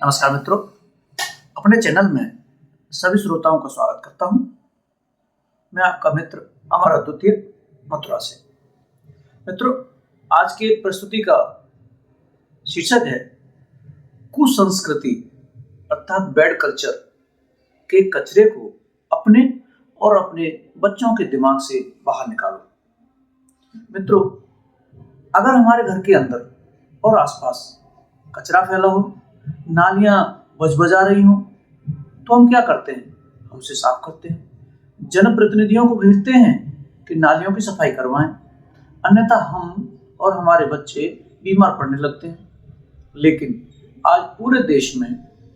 नमस्कार मित्रों, अपने चैनल में सभी श्रोताओं का स्वागत करता हूं। मैं आपका मित्र अमर अद्वितीय मथुरा से। मित्रों, आज के प्रस्तुति का शीर्षक है कुसंस्कृति अर्थात बैड कल्चर के कचरे को अपने और अपने बच्चों के दिमाग से बाहर निकालो। मित्रों, अगर हमारे घर के अंदर और आसपास कचरा फैला हो, नालियां बजबजा रही हो, तो हम क्या करते हैं? हम उसे साफ करते हैं, जनप्रतिनिधियों को भेजते हैं कि नालियों की सफाई करवाएं, अन्यथा हम और हमारे बच्चे बीमार पड़ने लगते हैं। लेकिन आज पूरे देश में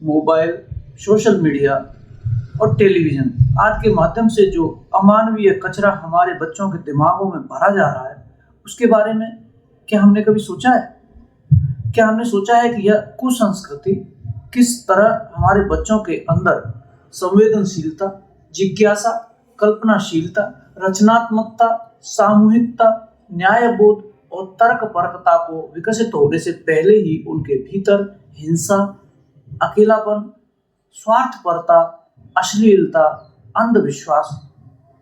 मोबाइल, सोशल मीडिया और टेलीविजन आदि के माध्यम से जो अमानवीय कचरा हमारे बच्चों के दिमागों में भरा जा रहा है, उसके बारे में क्या हमने कभी सोचा है? क्या हमने सोचा है कि यह कुसंस्कृति किस तरह हमारे बच्चों के अंदर संवेदनशीलता, जिज्ञासा, कल्पनाशीलता, रचनात्मकता, सामूहिकता, न्यायबोध और तर्कपरकता को विकसित होने से पहले ही उनके भीतर हिंसा, अकेलापन, स्वार्थपरता, अश्लीलता, अंधविश्वास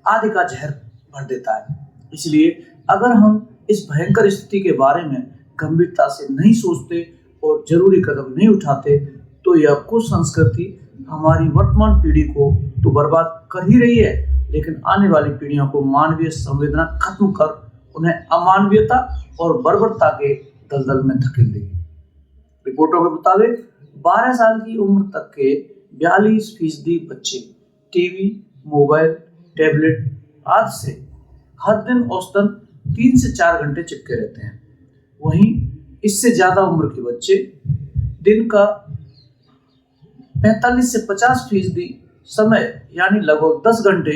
आदि का जहर भर देता है। इसलिए अगर हम इस भयंकर स्थिति के बारे में गंभीरता से नहीं सोचते और जरूरी कदम नहीं उठाते, तो यह कुसंस्कृति हमारी वर्तमान पीढ़ी को तो बर्बाद कर ही रही है, लेकिन आने वाली पीढ़ियों को मानवीय संवेदना खत्म कर उन्हें अमानवीयता और बर्बरता के दलदल में धकेल देगी। रिपोर्टों के मुताबिक 12 साल की उम्र तक के 42% बच्चे टीवी, मोबाइल, टैबलेट आदि से हर दिन औसतन 3 से 4 घंटे चिपके रहते हैं। वहीं इससे ज्यादा उम्र के बच्चे दिन का 45 से 50% समय यानी लगभग 10 घंटे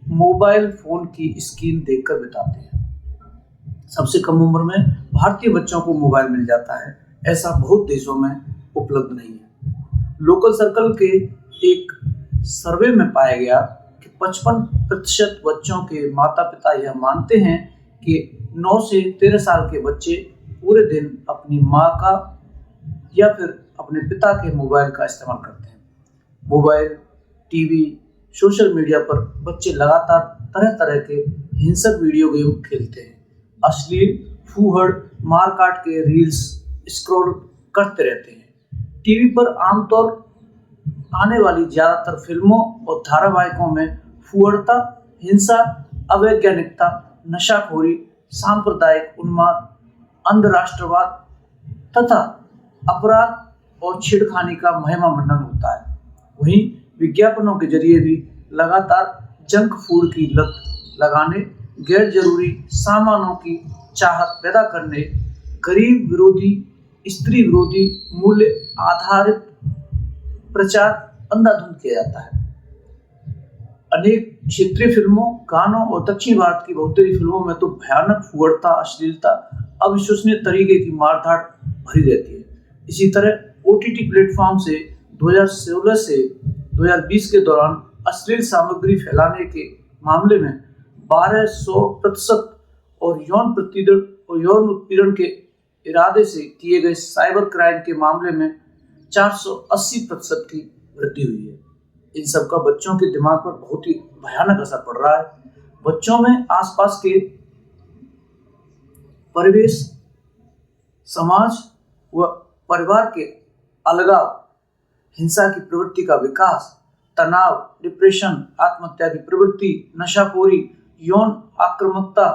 मोबाइल फोन की स्क्रीन देखकर बिताते हैं। सबसे कम उम्र में भारतीय बच्चों को मोबाइल मिल जाता है, ऐसा बहुत देशों में उपलब्ध नहीं है। लोकल सर्कल के एक सर्वे में पाया गया कि 55% बच्चों के माता पिता यह मानते हैं कि 9 से 13 साल के बच्चे पूरे दिन अपनी माँ का या फिर अपने पिता के मोबाइल का इस्तेमाल करते हैं। मोबाइल, टीवी, सोशल मीडिया पर बच्चे लगातार तरह तरह के हिंसक वीडियो गेम खेलते हैं, अश्लील, फूहड़, मारकाट के रील्स स्क्रॉल करते रहते हैं। टीवी पर आमतौर आने वाली ज्यादातर फिल्मों और धारावाहिकों में फूहड़ता, हिंसा, अवैज्ञानिकता, नशाखोरी, सांप्रदायिक उन्माद, अंधराष्ट्रवाद तथा अपराध और छेड़खानी का महिमा मंडन होता है। वहीं विज्ञापनों के जरिए भी लगातार जंक फूड की लत लगाने, गैर जरूरी सामानों की चाहत पैदा करने, गरीब विरोधी, स्त्री विरोधी, मूल्य आधारित प्रचार अंधाधुंध किया जाता है। अनेक क्षेत्रीय फिल्मों, गानों और दक्षिण भारत की बहुतेरी फिल्मों में तो भयानक फूहड़ता, अश्लीलता, अविश्वसनीय तरीके की मारधाड़ भरी रहती है। इसी तरह ओटीटी प्लेटफॉर्म से 2016 से 2020 के दौरान अश्लील सामग्री फैलाने के मामले में 1200% और यौन उत्पीड़न के इरादे से किए गए साइबर क्राइम के मामले में 480% की वृद्धि हुई है। इन सब का बच्चों के दिमाग पर बहुत ही भयानक असर पड़ रहा है। बच्चों में आसपास के परिवेश, समाज व परिवार के अलगाव, हिंसा की प्रवृत्ति का विकास, तनाव, डिप्रेशन, आत्महत्या की प्रवृत्ति, नशाखोरी, यौन आक्रामकता,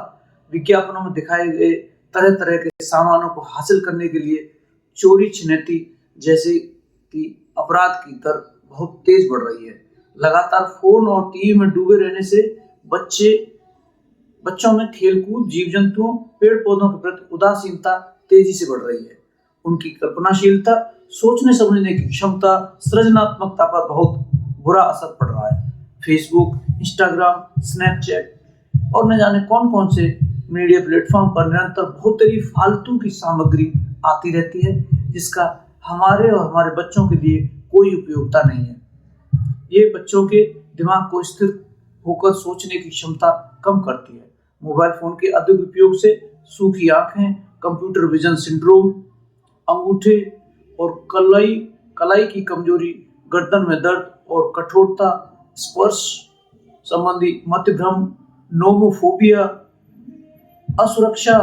विज्ञापनों में दिखाए गए तरह तरह के सामानों को हासिल करने के लिए चोरी छिनैती जैसे कि अपराध की दर बहुत तेज बढ़ रही है। लगातार फोन और टीवी में डूबे रहने से बच्चों में खेलकूद, जीव जंतुओं, पेड़ पौधों के प्रति उदासीनता तेजी से बढ़ रही है। उनकी कल्पनाशीलता, सोचने समझने की क्षमता, सृजनात्मकता पर बहुत बुरा असर पड़ रहा है। फेसबुक, इंस्टाग्राम, स्नैपचैट और न जाने कौन कौन से मीडिया प्लेटफॉर्म पर निरंतर बहुत सारी फालतू की सामग्री आती रहती है, जिसका हमारे और हमारे बच्चों के लिए कोई उपयोगिता नहीं है। ये बच्चों के दिमाग को स्थिर होकर सोचने की क्षमता कम करती है। मोबाइल फोन के अधिक उपयोग से सूखी आंखें, कंप्यूटर विजन सिंड्रोम, अंगूठे और कलाई कलाई की कमजोरी, गर्दन में दर्द और कठोरता, स्पर्श संबंधी मतिभ्रम, नोमोफोबिया, असुरक्षा,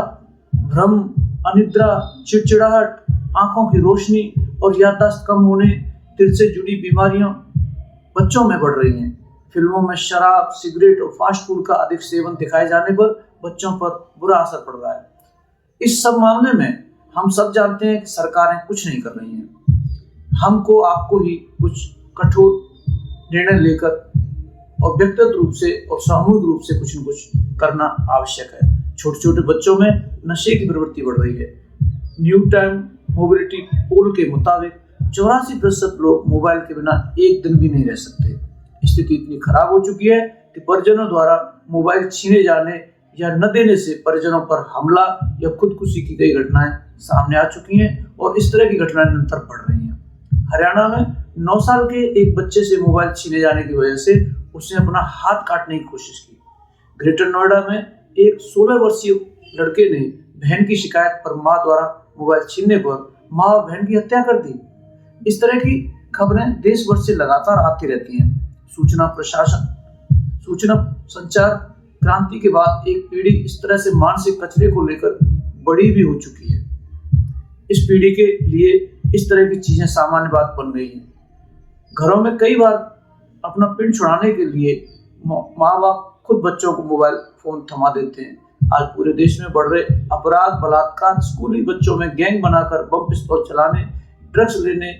भ्रम, अनिद्रा, चिड़चिड़ाहट, आंखों की रोशनी और याददाश्त कम होने, दिल से जुड़ी बीमारियां बच्चों में बढ़ रही हैं। फिल्मों में शराब, सिगरेट और फास्ट फूड का अधिक सेवन दिखाए जाने पर बच्चों पर बुरा असर पड़ रहा है। इस सब मामले में हम सब जानते हैं कि सरकारें कुछ नहीं कर रही हैं। हमको आपको ही कुछ कठोर निर्णय लेकर और व्यक्तिगत रूप से और सामूहिक रूप से कुछ न कुछ करना आवश्यक है। छोटे छोटे बच्चों में नशे की प्रवृत्ति बढ़ रही है। न्यू टाइम मोबिलिटी पोल के मुताबिक 84% लोग मोबाइल के बिना एक दिन भी नहीं रह सकते। स्थिति इतनी खराब हो चुकी है कि परिजनों द्वारा मोबाइल छीने जाने या न देने से परिजनों पर हमला या खुदकुशी की कई घटनाएं सामने आ चुकी हैं और इस तरह की घटनाएं निरंतर बढ़ रही हैं। हरियाणा में 9 साल के एक बच्चे से मोबाइल छीने जाने की वजह से उसने अपना हाथ काटने की कोशिश की। ग्रेटर नोएडा में एक 16 वर्षीय लड़के ने बहन की शिकायत पर मां द्वारा मोबाइल छीनने पर मां और बहन की हत्या कर दी। इस तरह की खबरें देश भर से लगातार आती रहती हैं। सूचना संचार क्रांति के बाद एक पीढ़ी इस तरह से मानसिक कचरे को लेकर बड़ी भी हो चुकी है। इस पीढ़ी के लिए इस तरह की चीजें सामान्य बात बन गई हैं। घरों में कई बार अपना पिंड छुड़ाने के लिए माँ बाप खुद बच्चों को मोबाइल फोन थमा देते हैं। आज पूरे देश में बढ़ रहे अपराध, बलात्कार, स्कूली बच्चों में गैंग बनाकर बम पिस्तौल चलाने, ड्रग्स लेने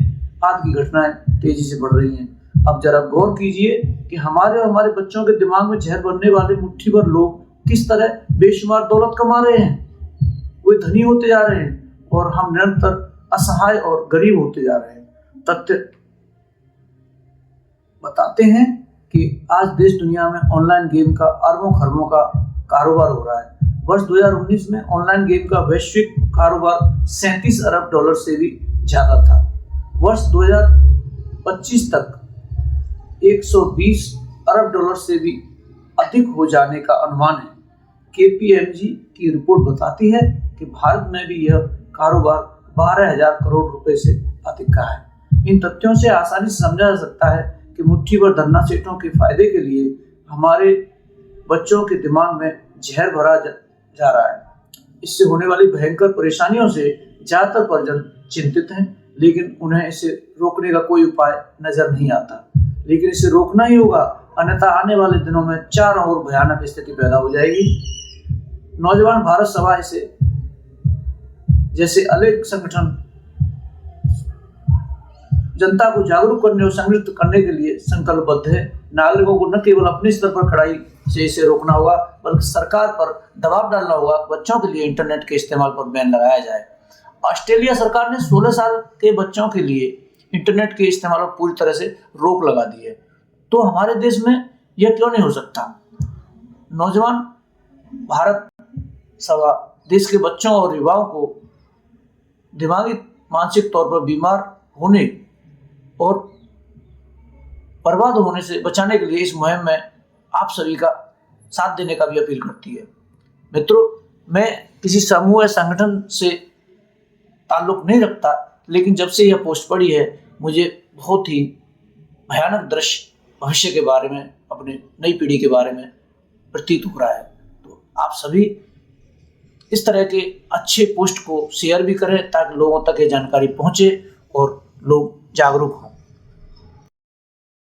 आदि की घटनाएं तेजी से बढ़ रही हैं। अब जरा गौर कीजिए कि हमारे और हमारे बच्चों के दिमाग में जहर भरने वाले मुट्ठी भर लोग किस तरह बेशुमार दौलत कमा रहे हैं। वे धनी होते जा रहे हैं और हम निरंतर असहाय और गरीब होते जा रहे हैं। तथ्य बताते हैं कि आज देश दुनिया में ऑनलाइन गेम का अरबों खरबों का कारोबार हो रहा है। वर्ष 2019 में ऑनलाइन गेम का वैश्विक कारोबार 37 अरब डॉलर से भी ज्यादा था। वर्ष 2025 तक 120 अरब डॉलर से भी अधिक हो जाने का अनुमान है। KPMG की रिपोर्ट बताती है कि भारत में भी यह कारोबार 12,000 करोड़ रुपए से अधिक का है। इन तथ्यों से आसानी से समझा जा सकता है कि मुट्ठी भर धन्ना सेठों के फायदे के लिए हमारे बच्चों के दिमाग में जहर भरा जा रहा है। इससे होने वाली भयंकर परेशानियों से ज्यादातर परिजन चिंतित हैं, लेकिन उन्हें इसे रोकने का कोई उपाय नजर नहीं आता। लेकिन इसे रोकना ही होगा, अन्यथा आने वाले दिनों में चारों ओर भयानक स्थिति पैदा हो जाएगी। नौजवान भारत सभा इसे जैसे अनेक संगठन जनता को जागरूक करने और संगठित करने के लिए संकल्पबद्ध है। नागरिकों को न केवल अपने स्तर पर कड़ाई से इसे रोकना होगा, बल्कि सरकार पर दबाव डालना होगा। बच्चों के लिए इंटरनेट के इस्तेमाल पर बैन लगाया जाए। ऑस्ट्रेलिया सरकार ने 16 साल के बच्चों के लिए इंटरनेट के इस्तेमाल पर पूरी तरह से रोक लगा दी है। तो हमारे देश में यह क्यों नहीं हो सकता? नौजवान भारत सभा देश के बच्चों और युवाओं को दिमागी मानसिक तौर पर बीमार होने और बर्बाद होने से बचाने के लिए इस मुहिम में आप सभी का साथ देने का भी अपील करती है। मित्रों, मैं किसी समूह या संगठन से ताल्लुक नहीं रखता, लेकिन जब से यह पोस्ट पड़ी है मुझे बहुत ही भयानक दृश्य भविष्य के बारे में, अपने नई पीढ़ी के बारे में प्रतीत हो रहा है। तो आप सभी इस तरह के अच्छे पोस्ट को शेयर भी करें ताकि लोगों तक ये जानकारी पहुंचे और लोग जागरूक हों।